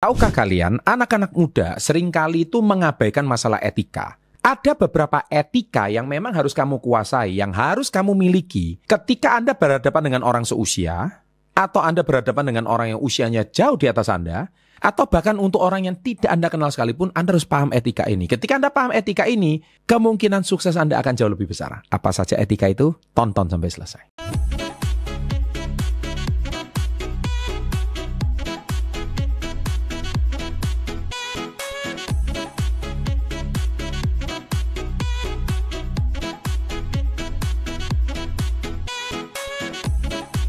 Tahukah kalian, anak-anak muda seringkali itu mengabaikan masalah etika. Ada beberapa etika yang memang harus kamu kuasai, yang harus kamu miliki ketika Anda berhadapan dengan orang seusia, atau Anda berhadapan dengan orang yang usianya jauh di atas Anda, atau bahkan untuk orang yang tidak Anda kenal sekalipun, Anda harus paham etika ini. Ketika Anda paham etika ini, kemungkinan sukses Anda akan jauh lebih besar. Apa saja etika itu? Tonton sampai selesai.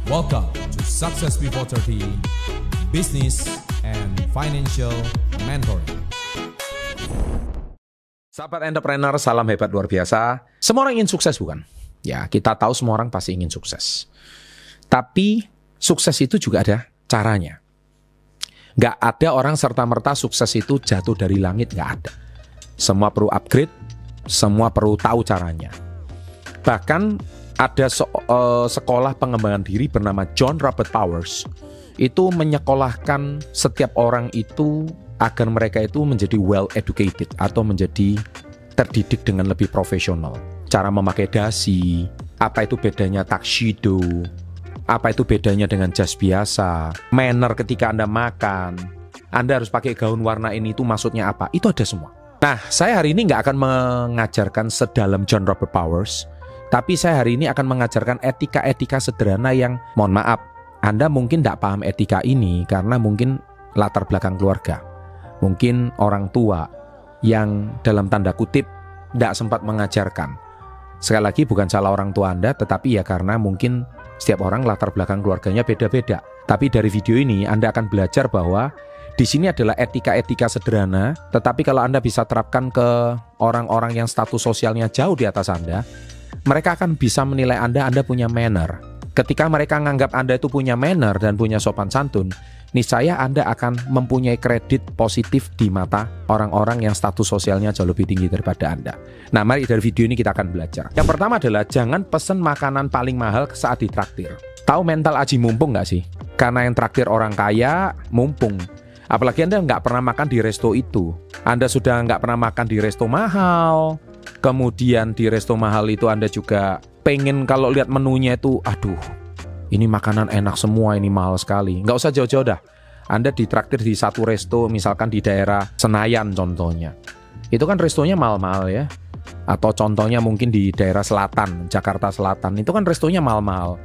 Welcome to Success Before 30 Business and Financial Mentoring. Sahabat entrepreneur, salam hebat luar biasa. Semua orang ingin sukses, bukan? Ya, kita tahu semua orang pasti ingin sukses. Tapi sukses itu juga ada caranya. Nggak ada orang serta-merta sukses itu jatuh dari langit, nggak ada. Semua perlu upgrade, semua perlu tahu caranya. Bahkan ada sekolah pengembangan diri bernama John Robert Powers. Itu menyekolahkan setiap orang itu agar mereka itu menjadi well educated atau menjadi terdidik dengan lebih profesional. Cara memakai dasi, apa itu bedanya tuxedo, apa itu bedanya dengan jas biasa, manner ketika Anda makan, Anda harus pakai gaun warna ini itu maksudnya apa, itu ada semua. Nah, saya hari ini nggak akan mengajarkan sedalam John Robert Powers, tapi saya hari ini akan mengajarkan etika-etika sederhana yang, mohon maaf, Anda mungkin tidak paham etika ini karena mungkin latar belakang keluarga. Mungkin orang tua yang dalam tanda kutip tidak sempat mengajarkan. Sekali lagi bukan salah orang tua Anda, tetapi ya karena mungkin setiap orang latar belakang keluarganya beda-beda. Tapi dari video ini Anda akan belajar bahwa di sini adalah etika-etika sederhana, tetapi kalau Anda bisa terapkan ke orang-orang yang status sosialnya jauh di atas Anda, mereka akan bisa menilai Anda punya manner. Ketika mereka menganggap Anda itu punya manner dan punya sopan santun, niscaya Anda akan mempunyai kredit positif di mata orang-orang yang status sosialnya jauh lebih tinggi daripada Anda. Nah, mari dari video ini kita akan belajar. Yang pertama adalah jangan pesen makanan paling mahal saat ditraktir. Tahu mental aji mumpung nggak sih? Karena yang traktir orang kaya, mumpung. Apalagi Anda nggak pernah makan di resto itu. Anda sudah nggak pernah makan di resto mahal. Kemudian di resto mahal itu Anda juga pengen kalau lihat menunya itu, aduh, ini makanan enak semua, ini mahal sekali. Nggak usah jauh-jauh dah. Anda ditraktir di satu resto, misalkan di daerah Senayan contohnya. Itu kan restonya mahal-mahal ya. Atau contohnya mungkin di daerah selatan, Jakarta Selatan. Itu kan restonya mahal-mahal.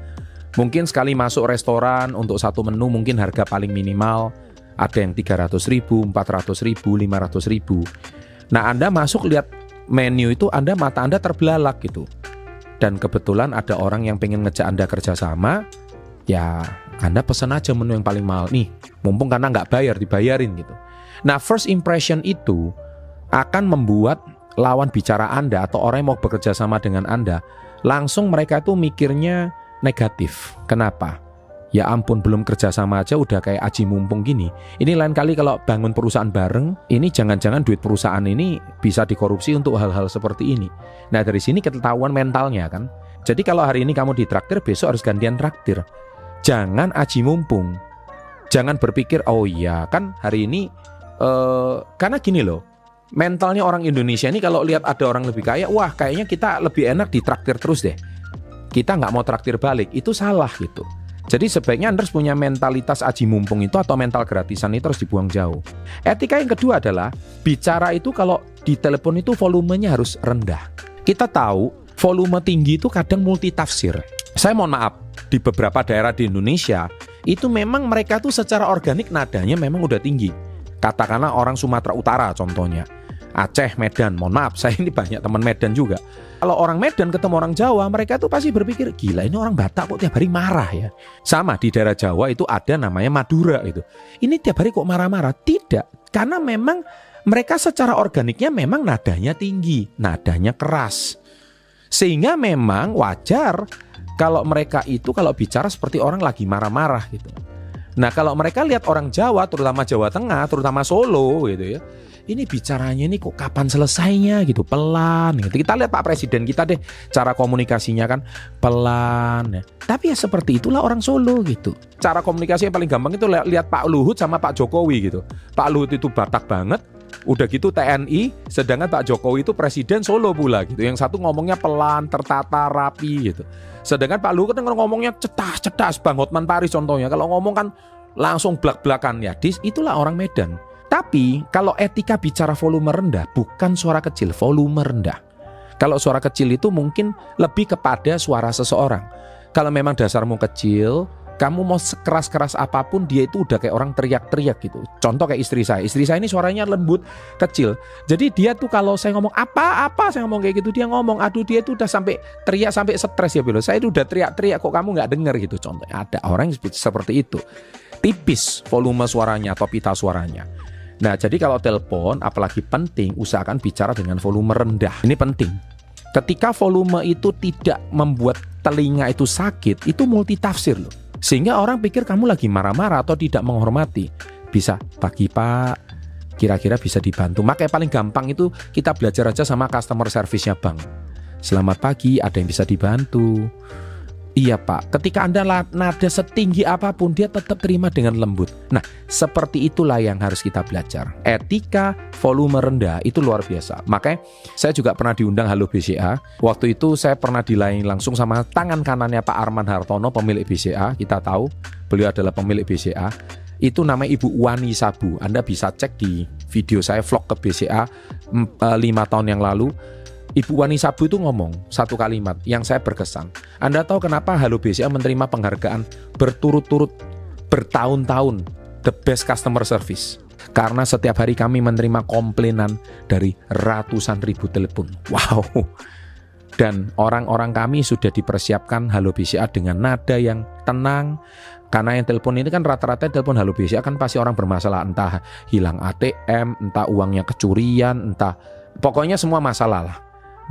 Mungkin sekali masuk restoran untuk satu menu mungkin harga paling minimal ada yang 300.000, 400.000, 500.000. Nah, Anda masuk lihat menu itu, mata Anda terbelalak gitu. Dan kebetulan ada orang yang pengen ngejak Anda kerjasama, ya Anda pesan aja menu yang paling mahal. Nih, mumpung karena nggak bayar, dibayarin gitu. Nah, first impression itu akan membuat lawan bicara Anda atau orang yang mau bekerja sama dengan Anda, langsung mereka tuh mikirnya negatif. Kenapa? Ya ampun, belum kerjasama aja udah kayak aji mumpung gini. Ini lain kali kalau bangun perusahaan bareng, ini jangan-jangan duit perusahaan ini bisa dikorupsi untuk hal-hal seperti ini. Nah, dari sini ketahuan mentalnya kan. Jadi kalau hari ini kamu ditraktir, besok harus gantian traktir. Jangan aji mumpung. Jangan berpikir, oh iya kan hari ini karena gini loh, mentalnya orang Indonesia ini kalau lihat ada orang lebih kaya, wah kayaknya kita lebih enak ditraktir terus deh. Kita nggak mau traktir balik, itu salah gitu. Jadi sebaiknya Anda harus punya mentalitas aji mumpung itu atau mental gratisan itu harus dibuang jauh. Etika yang kedua adalah bicara itu kalau di telepon itu volumenya harus rendah. Kita tahu volume tinggi itu kadang multitafsir. Saya mohon maaf, di beberapa daerah di Indonesia itu memang mereka tuh secara organik nadanya memang udah tinggi. Katakanlah orang Sumatera Utara contohnya, Aceh, Medan, mohon maaf saya ini banyak teman Medan juga. Kalau orang Medan ketemu orang Jawa, mereka tuh pasti berpikir, gila ini orang Batak kok tiap hari marah ya. Sama di daerah Jawa itu ada namanya Madura itu. Ini tiap hari kok marah-marah? Tidak, karena memang mereka secara organiknya memang nadanya tinggi, nadanya keras. Sehingga memang wajar kalau mereka itu kalau bicara seperti orang lagi marah-marah gitu. Nah kalau mereka lihat orang Jawa, terutama Jawa Tengah, terutama Solo gitu ya, ini bicaranya ini kok kapan selesainya gitu, pelan gitu. Kita lihat Pak Presiden kita deh, cara komunikasinya kan pelan ya. Tapi ya seperti itulah orang Solo gitu. Cara komunikasi yang paling gampang itu lihat Pak Luhut sama Pak Jokowi gitu. Pak Luhut itu Batak banget, udah gitu TNI, sedangkan Pak Jokowi itu Presiden Solo pula gitu. Yang satu ngomongnya pelan, tertata, rapi gitu. Sedangkan Pak Luhut kan ngomongnya cetas, Bang Hotman Paris contohnya. Kalau ngomong kan langsung blak-blakan ya. Itulah orang Medan. Tapi kalau etika bicara volume rendah, bukan suara kecil, volume rendah. Kalau suara kecil itu mungkin lebih kepada suara seseorang. Kalau memang dasarmu kecil, kamu mau sekeras-keras apapun, dia itu udah kayak orang teriak-teriak gitu. Contoh kayak istri saya ini suaranya lembut, kecil. Jadi dia tuh kalau saya ngomong apa saya ngomong kayak gitu, dia ngomong, aduh dia tuh udah sampai teriak, sampai stres ya, saya itu udah teriak-teriak kok kamu nggak dengar gitu. Contohnya ada orang yang seperti itu. Tipis volume suaranya atau pita suaranya. Nah jadi kalau telepon apalagi penting, usahakan bicara dengan volume rendah. Ini penting. Ketika volume itu tidak membuat telinga itu sakit, itu multitafsir loh. Sehingga orang pikir kamu lagi marah-marah atau tidak menghormati. Bisa, pagi Pak, kira-kira bisa dibantu. Makanya paling gampang itu kita belajar aja sama customer service-nya bank. Selamat pagi, ada yang bisa dibantu? Iya Pak, ketika Anda nada setinggi apapun, dia tetap terima dengan lembut. Nah, seperti itulah yang harus kita belajar. Etika volume rendah itu luar biasa. Makanya saya juga pernah diundang Halo BCA. Waktu itu saya pernah dilayani langsung sama tangan kanannya Pak Arman Hartono, pemilik BCA. Kita tahu beliau adalah pemilik BCA. Itu namanya Ibu Wani Sabu. Anda bisa cek di video saya vlog ke BCA 5 tahun yang lalu. Ibu Wani Sabu itu ngomong satu kalimat yang saya berkesan. Anda tahu kenapa Halo BCA menerima penghargaan berturut-turut bertahun-tahun The Best Customer Service? Karena setiap hari kami menerima komplainan dari ratusan ribu telepon. Wow. Dan orang-orang kami sudah dipersiapkan Halo BCA dengan nada yang tenang. Karena yang telepon ini kan rata-rata telepon Halo BCA kan pasti orang bermasalah. Entah hilang ATM, entah uangnya kecurian, entah pokoknya semua masalah lah.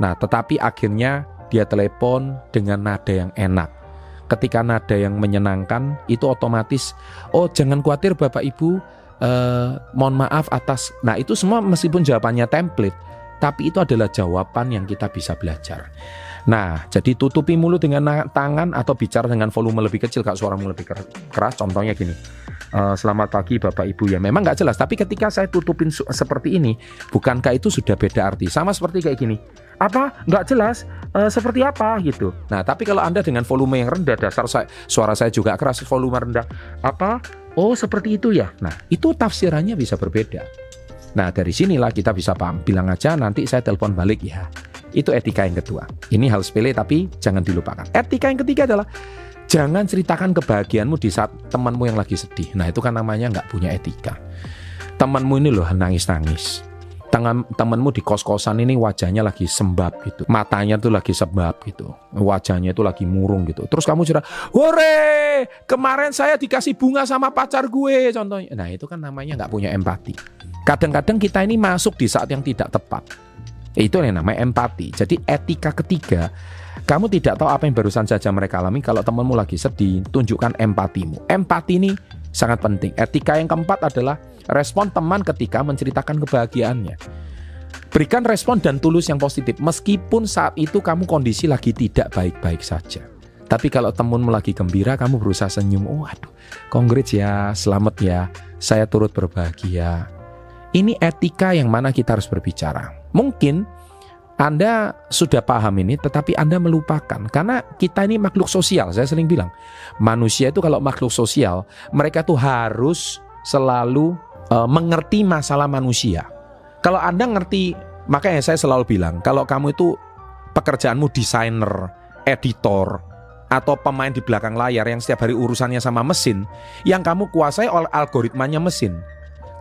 Nah, tetapi akhirnya dia telepon dengan nada yang enak. Ketika nada yang menyenangkan, itu otomatis, oh jangan khawatir Bapak Ibu, mohon maaf atas. Nah, itu semua meskipun jawabannya template, tapi itu adalah jawaban yang kita bisa belajar. Nah, jadi tutupi mulut dengan tangan atau bicara dengan volume lebih kecil kalau suaramu lebih keras. Contohnya gini, selamat pagi Bapak Ibu ya. Memang nggak jelas, tapi ketika saya tutupin seperti ini, bukankah itu sudah beda arti? Sama seperti kayak gini. Apa? Nggak jelas, seperti apa gitu. Nah, tapi kalau Anda dengan volume yang rendah, dasar suara saya juga keras, volume rendah. Apa? Oh, seperti itu ya. Nah, itu tafsirannya bisa berbeda. Nah, dari sinilah kita bisa paham. Bilang aja nanti saya telepon balik ya. Itu etika yang kedua. Ini hal sepele tapi jangan dilupakan. Etika yang ketiga adalah jangan ceritakan kebahagiaanmu di saat temanmu yang lagi sedih. Nah, itu kan namanya nggak punya etika. Temanmu ini loh nangis-nangis. Temanmu di kos-kosan ini wajahnya lagi sembab gitu, matanya tuh lagi sembab gitu, wajahnya itu lagi murung gitu. Terus kamu cerita, hore, kemarin saya dikasih bunga sama pacar gue contohnya. Nah itu kan namanya nggak punya empati. Kadang-kadang kita ini masuk di saat yang tidak tepat. Itu yang namanya empati. Jadi etika ketiga, kamu tidak tahu apa yang barusan saja mereka alami. Kalau temanmu lagi sedih, tunjukkan empatimu. Empati ini sangat penting. Etika yang keempat adalah respon teman ketika menceritakan kebahagiaannya. Berikan respon dan tulus yang positif, meskipun saat itu kamu kondisi lagi tidak baik-baik saja. Tapi kalau temanmu lagi gembira, kamu berusaha senyum. Oh aduh, congrats ya, selamat ya, saya turut berbahagia. Ini etika yang mana kita harus berbicara. Mungkin Anda sudah paham ini, tetapi Anda melupakan. Karena kita ini makhluk sosial, saya sering bilang. Manusia itu kalau makhluk sosial, mereka tuh harus selalu mengerti masalah manusia. Kalau Anda ngerti, makanya saya selalu bilang, kalau kamu itu pekerjaanmu desainer, editor, atau pemain di belakang layar yang setiap hari urusannya sama mesin, yang kamu kuasai algoritmanya mesin.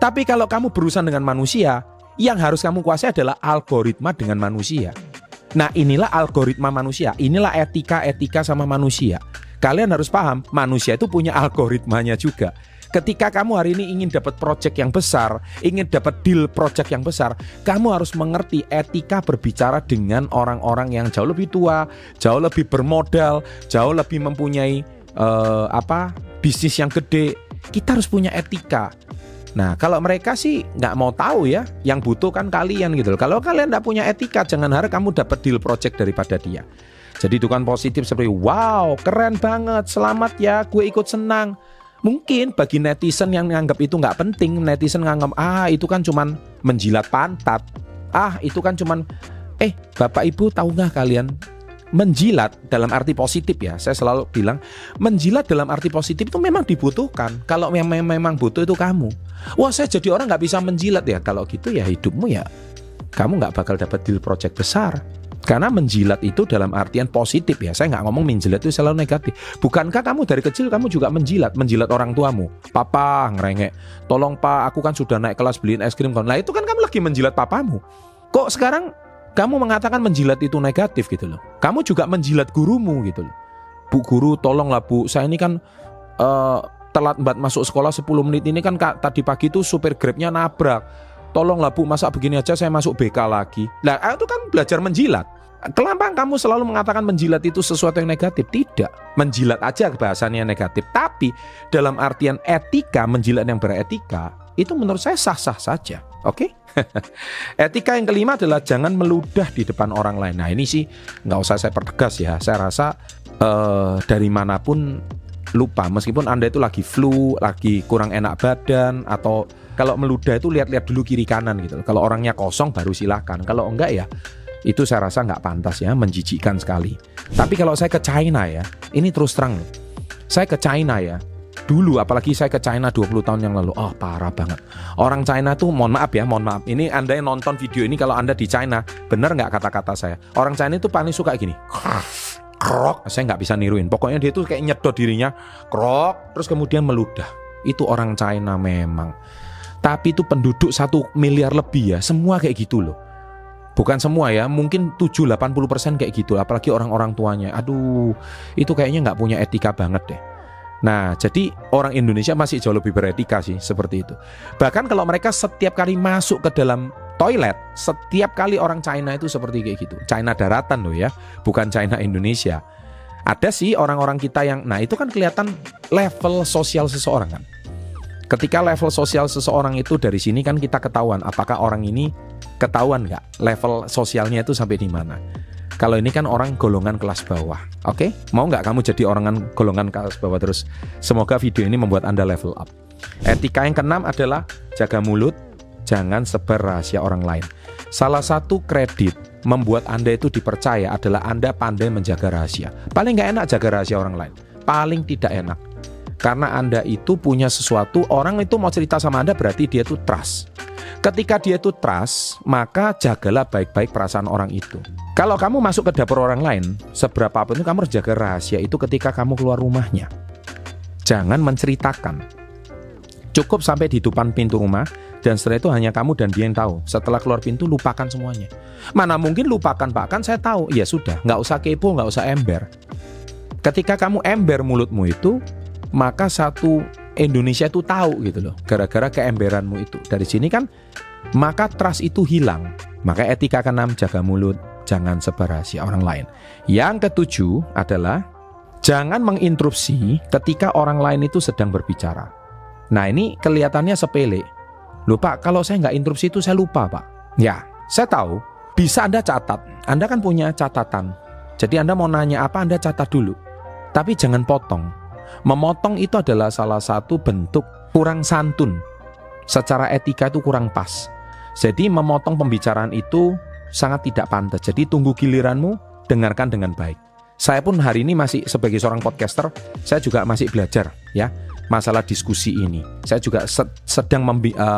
Tapi kalau kamu berurusan dengan manusia, yang harus kamu kuasai adalah algoritma dengan manusia. Nah inilah algoritma manusia, inilah etika sama manusia. Kalian harus paham, manusia itu punya algoritmanya juga. Ketika kamu hari ini ingin dapat project yang besar, ingin dapat deal project yang besar, kamu harus mengerti etika berbicara dengan orang-orang yang jauh lebih tua, jauh lebih bermodal, jauh lebih mempunyai bisnis yang gede. Kita harus punya etika. Nah, kalau mereka sih nggak mau tahu ya, yang butuh kan kalian gitu loh. Kalau kalian nggak punya etika, jangan harap kamu dapat deal project daripada dia. Jadi itu kan positif seperti, wow, keren banget, selamat ya, gue ikut senang. Mungkin bagi netizen yang menganggap itu nggak penting, netizen nganggap, itu kan cuman menjilat pantat. Itu kan cuman, Bapak Ibu tahu nggak kalian? Menjilat dalam arti positif ya, saya selalu bilang menjilat dalam arti positif itu memang dibutuhkan. Kalau memang butuh itu kamu. Wah, saya jadi orang nggak bisa menjilat ya. Kalau gitu ya hidupmu ya kamu nggak bakal dapat deal project besar. Karena menjilat itu dalam artian positif ya. Saya nggak ngomong menjilat itu selalu negatif. Bukankah kamu dari kecil kamu juga menjilat orang tuamu? Papa ngerengek, tolong pak, aku kan sudah naik kelas beliin es krim. Nah itu kan kamu lagi menjilat papamu. Kok sekarang kamu mengatakan menjilat itu negatif gitu loh. Kamu juga menjilat gurumu gitu loh. Bu guru, tolonglah bu, saya ini kan telat masuk sekolah 10 menit ini kan tadi pagi itu supir Grabnya nabrak. Tolonglah bu, masa begini aja saya masuk BK lagi. Nah itu kan belajar menjilat. Kenapa kamu selalu mengatakan menjilat itu sesuatu yang negatif? Tidak. Menjilat aja bahasanya negatif. Tapi dalam artian etika, menjilat yang beretika, itu menurut saya sah-sah saja. Oke? Etika yang kelima adalah jangan meludah di depan orang lain. Nah ini sih nggak usah saya pertegas ya. Saya rasa dari manapun lupa. Meskipun Anda itu lagi flu, lagi kurang enak badan, atau kalau meludah itu lihat-lihat dulu kiri kanan gitu. Kalau orangnya kosong baru silakan. Kalau enggak ya itu saya rasa nggak pantas ya, menjijikkan sekali. Tapi kalau saya ke China ya, ini terus terang loh. Saya ke China ya. Dulu apalagi saya ke China 20 tahun yang lalu. Parah banget. Orang China tuh mohon maaf. Ini Anda yang nonton video ini, kalau Anda di China, benar nggak kata-kata saya? Orang China itu paling suka gini. Krok. Saya nggak bisa niruin. Pokoknya dia tuh kayak nyedot dirinya. Krok. Terus kemudian meludah. Itu orang China memang. Tapi itu penduduk 1 miliar lebih ya. Semua kayak gitu loh. Bukan semua ya. Mungkin 70-80% kayak gitu. Apalagi orang-orang tuanya. Aduh. Itu kayaknya nggak punya etika banget deh. Nah, jadi orang Indonesia masih jauh lebih beretika sih, seperti itu. Bahkan kalau mereka setiap kali masuk ke dalam toilet, setiap kali orang China itu seperti kayak gitu. China daratan loh ya, bukan China Indonesia. Ada sih orang-orang kita yang, nah itu kan kelihatan level sosial seseorang kan. Ketika level sosial seseorang itu dari sini kan kita ketahuan, apakah orang ini ketahuan nggak level sosialnya itu sampai di mana. Kalau ini kan orang golongan kelas bawah. Oke? Mau nggak kamu jadi orang golongan kelas bawah terus? Semoga video ini membuat Anda level up. Etika yang keenam adalah jaga mulut, jangan sebar rahasia orang lain. Salah satu kredit membuat Anda itu dipercaya adalah Anda pandai menjaga rahasia. Paling nggak enak jaga rahasia orang lain. Paling tidak enak. Karena Anda itu punya sesuatu, orang itu mau cerita sama Anda berarti dia itu trust. Ketika dia itu trust, maka jagalah baik-baik perasaan orang itu. Kalau kamu masuk ke dapur orang lain, seberapa pun itu kamu harus jaga rahasia itu ketika kamu keluar rumahnya. Jangan menceritakan. Cukup sampai di depan pintu rumah, dan setelah itu hanya kamu dan dia yang tahu. Setelah keluar pintu, lupakan semuanya. Mana mungkin lupakan Pak, kan saya tahu. Ya sudah, nggak usah kepo, nggak usah ember. Ketika kamu ember mulutmu itu, maka satu Indonesia itu tahu gitu loh, gara-gara keemberanmu itu. Dari sini kan, maka trust itu hilang. Maka etika keenam, jaga mulut, jangan sebar rahasia orang lain. Yang ketujuh adalah jangan menginterupsi ketika orang lain itu sedang berbicara. Nah ini kelihatannya sepele. Loh Pak, kalau saya nggak interupsi itu saya lupa Pak. Ya, saya tahu. Bisa Anda catat. Anda kan punya catatan. Jadi Anda mau nanya apa, Anda catat dulu. Tapi jangan potong. Memotong itu adalah salah satu bentuk kurang santun. Secara etika itu kurang pas. Jadi memotong pembicaraan itu sangat tidak pantas. Jadi tunggu giliranmu, dengarkan dengan baik. Saya pun hari ini masih sebagai seorang podcaster, saya juga masih belajar ya masalah diskusi ini. Saya juga sedang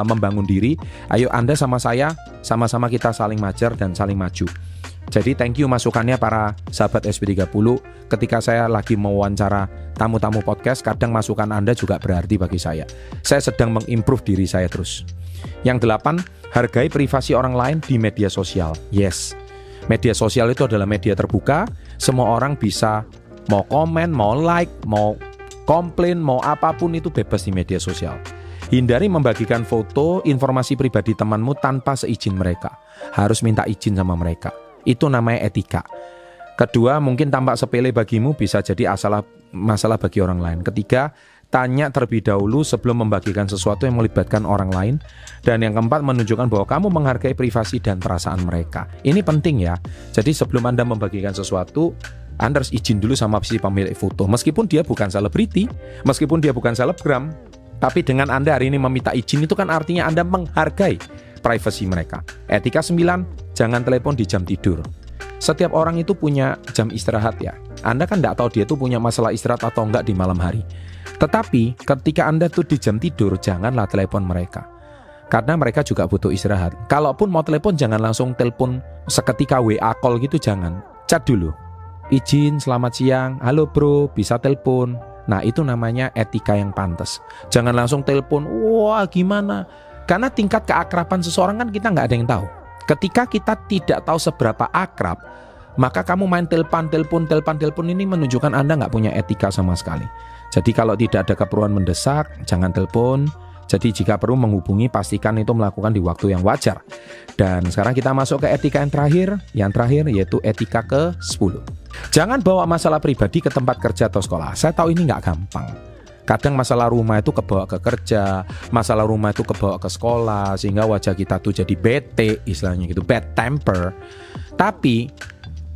membangun diri. Ayo Anda sama saya, sama-sama kita saling majar dan saling maju. Jadi thank you masukannya para sahabat SP30. Ketika saya lagi mewawancara tamu-tamu podcast, kadang masukan Anda juga berarti bagi saya. Saya sedang mengimprove diri saya terus. Yang 8, hargai privasi orang lain di media sosial. Yes, media sosial itu adalah media terbuka. Semua orang bisa mau komen, mau like, mau komplain, mau apapun itu bebas di media sosial. Hindari membagikan foto, informasi pribadi temanmu tanpa seizin mereka. Harus minta izin sama mereka. Itu namanya etika. Kedua, mungkin tampak sepele bagimu, bisa jadi masalah bagi orang lain. Ketiga, tanya terlebih dahulu sebelum membagikan sesuatu yang melibatkan orang lain. Dan yang keempat, menunjukkan bahwa kamu menghargai privasi dan perasaan mereka. Ini penting ya. Jadi sebelum Anda membagikan sesuatu, Anda harus izin dulu sama si pemilik foto. Meskipun dia bukan selebriti, meskipun dia bukan selebgram, tapi dengan Anda hari ini meminta izin itu kan artinya Anda menghargai privasi mereka. Etika 9, jangan telepon di jam tidur. Setiap orang itu punya jam istirahat ya. Anda kan tidak tahu dia tuh punya masalah istirahat atau enggak di malam hari. Tetapi ketika Anda tuh di jam tidur, janganlah telepon mereka. Karena mereka juga butuh istirahat. Kalaupun mau telepon, jangan langsung telepon seketika WA call gitu, jangan. Chat dulu. Izin, selamat siang, halo bro, bisa telepon. Nah itu namanya etika yang pantas. Jangan langsung telepon, wah gimana. Karena tingkat keakraban seseorang kan kita nggak ada yang tahu. Ketika kita tidak tahu seberapa akrab, maka kamu main telepon ini menunjukkan Anda nggak punya etika sama sekali. Jadi kalau tidak ada keperluan mendesak, jangan telepon. Jadi jika perlu menghubungi, pastikan itu melakukan di waktu yang wajar. Dan sekarang kita masuk ke etika yang terakhir yaitu etika ke-10. Jangan bawa masalah pribadi ke tempat kerja atau sekolah. Saya tahu ini nggak gampang. Kadang masalah rumah itu kebawa ke kerja, masalah rumah itu kebawa ke sekolah, sehingga wajah kita tuh jadi bete, istilahnya gitu, bad temper. Tapi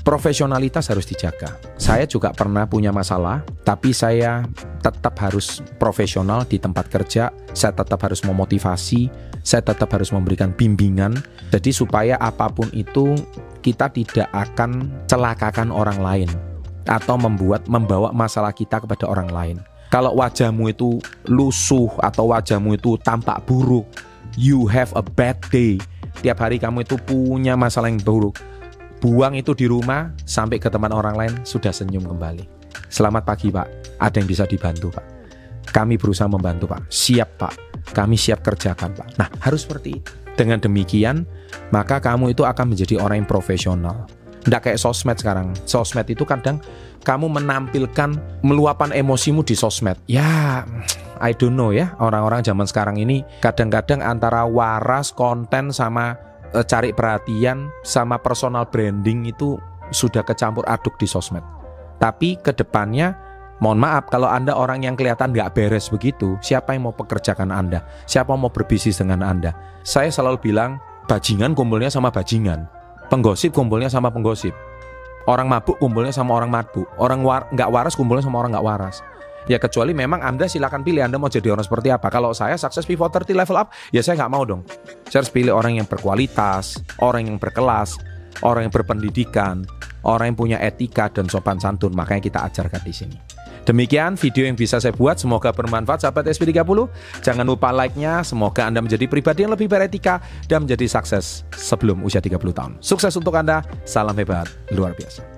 profesionalitas harus dijaga. Saya juga pernah punya masalah, tapi saya tetap harus profesional di tempat kerja. Saya tetap harus memotivasi, saya tetap harus memberikan bimbingan. Jadi supaya apapun itu kita tidak akan celakakan orang lain atau membawa masalah kita kepada orang lain. Kalau wajahmu itu lusuh atau wajahmu itu tampak buruk, you have a bad day. Tiap hari kamu itu punya masalah yang buruk. Buang itu di rumah, sampai ke teman orang lain sudah senyum kembali. Selamat pagi Pak, ada yang bisa dibantu Pak. Kami berusaha membantu Pak. Siap Pak, kami siap kerjakan Pak. Nah harus seperti itu. Dengan demikian, maka kamu itu akan menjadi orang yang profesional. Nggak kayak sosmed sekarang. Sosmed itu kadang kamu menampilkan meluapkan emosimu di sosmed. Ya, I don't know ya. Orang-orang zaman sekarang ini kadang-kadang antara waras konten sama cari perhatian sama personal branding itu sudah kecampur aduk di sosmed. Tapi kedepannya, mohon maaf kalau Anda orang yang kelihatan nggak beres begitu, siapa yang mau pekerjakan Anda? Siapa mau berbisnis dengan Anda? Saya selalu bilang, bajingan kumpulnya sama bajingan. Penggosip kumpulnya sama penggosip. Orang mabuk kumpulnya sama orang mabuk. Orang nggak waras kumpulnya sama orang nggak waras. Ya kecuali memang Anda silakan pilih Anda mau jadi orang seperti apa. Kalau saya Success Before 30 level up, ya saya nggak mau dong. Saya harus pilih orang yang berkualitas, orang yang berkelas, orang yang berpendidikan, orang yang punya etika dan sopan santun. Makanya kita ajarkan di sini. Demikian video yang bisa saya buat, semoga bermanfaat sahabat SP30. Jangan lupa like-nya, semoga Anda menjadi pribadi yang lebih beretika dan menjadi sukses sebelum usia 30 tahun. Sukses untuk Anda, salam hebat, luar biasa.